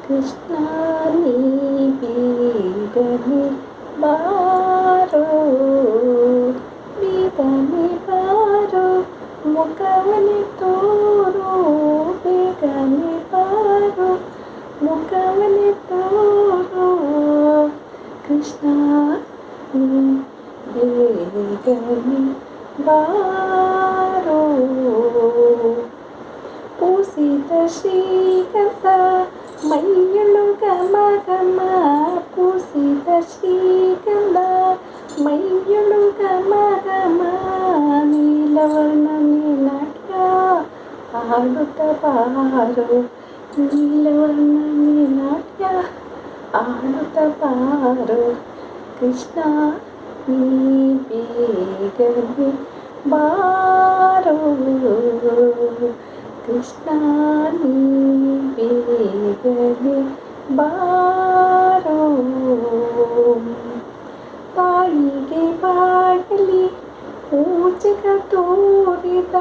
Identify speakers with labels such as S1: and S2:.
S1: ಕೃಷ್ಣ ನೀ ಬೇಗನೆ ಬಾರೋ, ಬೇಗನೆ ಬಾರೋ, ಮುಖವನೆ ತೋರೋ, ಬೇಗನೆ ಬಾರೋ, ಮುಖವನೆ ತೋರೋ. ಕೃಷ್ಣ ನೀ ಬೇಗನೆ ಬಾರೋ. ಪೂಸಿದ ಶ್ರೀಗಂಧ ಮೈಯಳು ಘಮ ಘಮ, ಪೂಸಿದ ಶ್ರೀಗಂಧ ಮೈಯಳು ಘಮ ಘಮ, ನೀಲವರ್ಣ ನೀನಾಟ್ಯ ಆಡುತ್ತ ಬಾರೋ, ನೀಲವರ್ಣ ನೀನಾಟ್ಯ ಆಡುತ್ತ ಬಾರೋ. ಕೃಷ್ಣ ನೀ ಬೇಗನೆ ಬಾರೋ, ಕೃಷ್ಣ ನೀ ಬೇಗನೆ ಬಾರೋ. ತಾಯಿಗೆ ಬಾಗಲಿ ಪೂಜೆಗ ತೋರಿದ